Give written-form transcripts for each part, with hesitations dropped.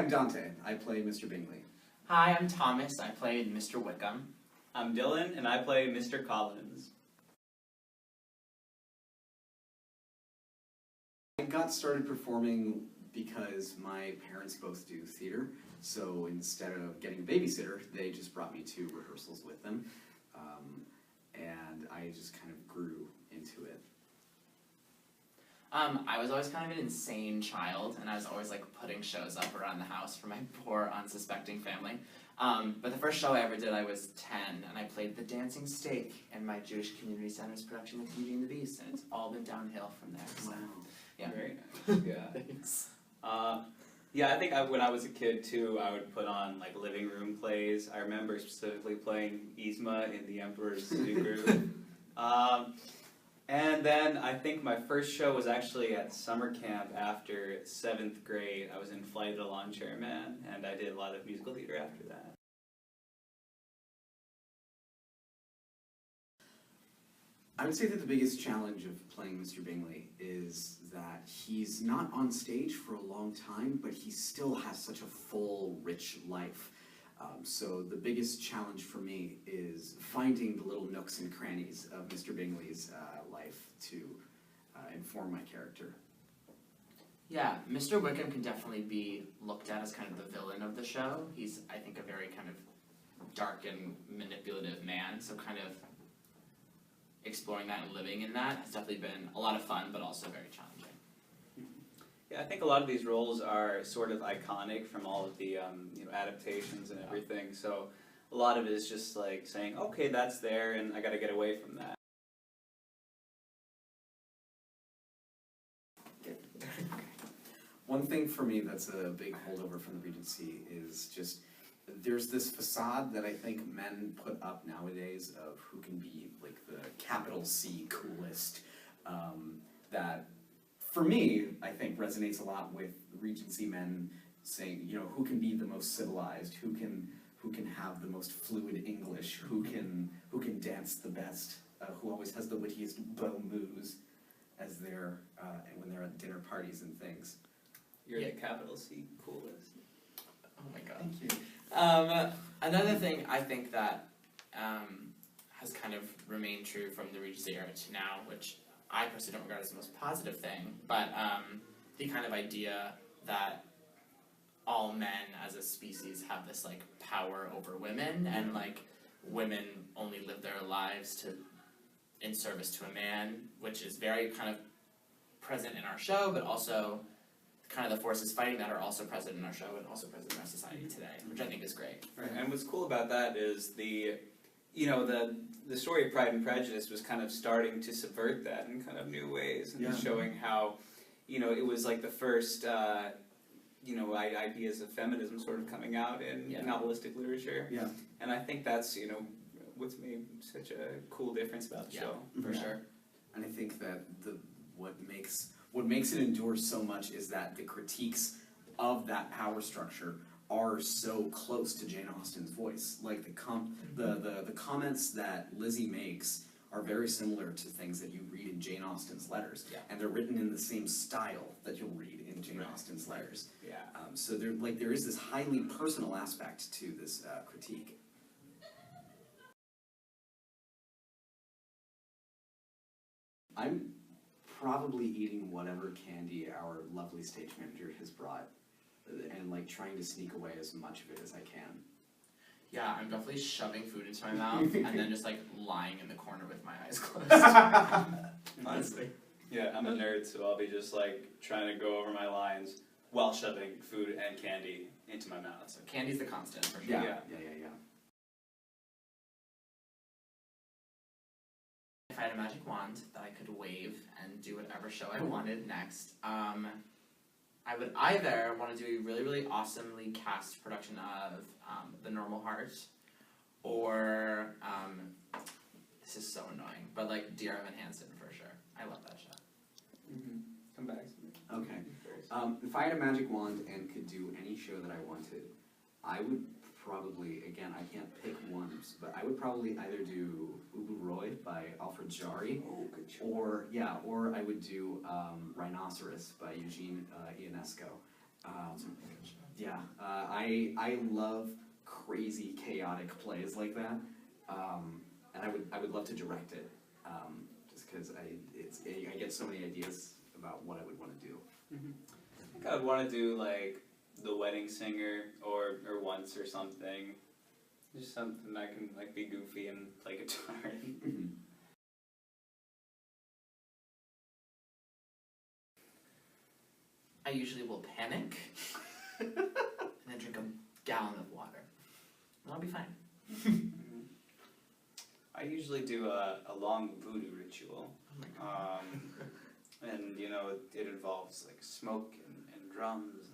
I'm Dante. I play Mr. Bingley. Hi, I'm Thomas. I played Mr. Wickham. I'm Dylan, and I play Mr. Collins. I got started performing because my parents both do theater, so instead of getting a babysitter, they just brought me to rehearsals with them, and I just kind of grew into it. I was always kind of an insane child, and I was always like putting shows up around the house for my poor, unsuspecting family. But the first show I ever did, I was 10, and I played the Dancing Steak in my Jewish Community Center's production of Beauty and the Beast, and it's all been downhill from there. So, yeah. Very nice. Yeah. Thanks. Yeah, I think when I was a kid too, I would put on like living room plays. I remember specifically playing Yzma in The Emperor's New Groove. And then I think my first show was actually at summer camp after 7th grade. I was in Flight of the Lawn Chair Man, and I did a lot of musical theater after that. I would say that the biggest challenge of playing Mr. Bingley is that he's not on stage for a long time, but he still has such a full, rich life. So the biggest challenge for me is finding the little nooks and crannies of Mr. Bingley's life to inform my character. Yeah, Mr. Wickham can definitely be looked at as kind of the villain of the show. He's, I think, a very kind of dark and manipulative man, so kind of exploring that and living in that has definitely been a lot of fun, but also very challenging. Yeah, I think a lot of these roles are sort of iconic from all of the adaptations and everything. So a lot of it is just like saying, okay, that's there, and I got to get away from that. One thing for me that's a big holdover from the Regency is just there's this facade that I think men put up nowadays of who can be like the capital C coolest, that for me I think resonates a lot with Regency men saying, you know, who can be the most civilized, who can have the most fluid English, who can dance the best, who always has the wittiest beau moves as they're when they're at dinner parties and things. You're the capital C coolest. Oh my god. Thank you. Another thing I think that has kind of remained true from the Regency era to now, which I personally don't regard as the most positive thing, but the kind of idea that all men as a species have this like power over women, and like women only live their lives in service to a man, which is very kind of present in our show, but also kind of the forces fighting that are also present in our show and also present in our society today, which I think is great. Right. And what's cool about that is the story of Pride and Prejudice was kind of starting to subvert that in kind of new ways, and showing how, it was like the first, ideas of feminism sort of coming out in novelistic literature. Yeah. And I think that's, what's made such a cool difference about the show. For sure. And I think that what makes it endure so much is that the critiques of that power structure are so close to Jane Austen's voice. Like the comments that Lizzie makes are very similar to things that you read in Jane Austen's letters, and they're written in the same style that you'll read in Jane Austen's letters. Yeah. So there is this highly personal aspect to this critique. I'm probably eating whatever candy our lovely stage manager has brought, and like trying to sneak away as much of it as I can. Yeah, I'm definitely shoving food into my mouth and then just like lying in the corner with my eyes closed. Honestly. Yeah, I'm a nerd, so I'll be just like trying to go over my lines while shoving food and candy into my mouth. So candy's the constant for sure. Yeah. If I had a magic wand that I could wave and do whatever show I wanted next, I would either want to do a really, really awesomely cast production of The Normal Heart, or, this is so annoying, but like Dear Evan Hansen for sure. I love that show. Mm-hmm. Come back to me. Okay. If I had a magic wand and could do any show that I wanted, I would probably, again, I can't pick one, but I would probably either do Ubu Roy by Jon Jory, or I would do Rhinoceros by Eugene Ionesco. Yeah, I love crazy, chaotic plays like that, and I would love to direct it, just because I get so many ideas about what I would want to do. I think I would want to do like The Wedding Singer or Once or something. Just something I can like be goofy and play guitar in. I usually will panic and then drink a gallon of water. And I'll be fine. I usually do a long voodoo ritual. Oh my god. And you know, it involves like smoke and drums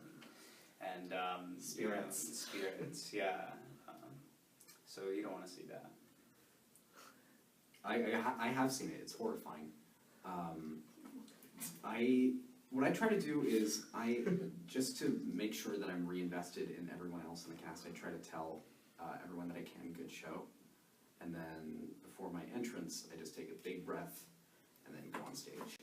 and Spirits. You know, spirits, yeah. So you don't want to see that. I have seen it. It's horrifying. What I try to do is just to make sure that I'm reinvested in everyone else in the cast. I try to tell everyone that I can good show, and then before my entrance, I just take a big breath and then go on stage.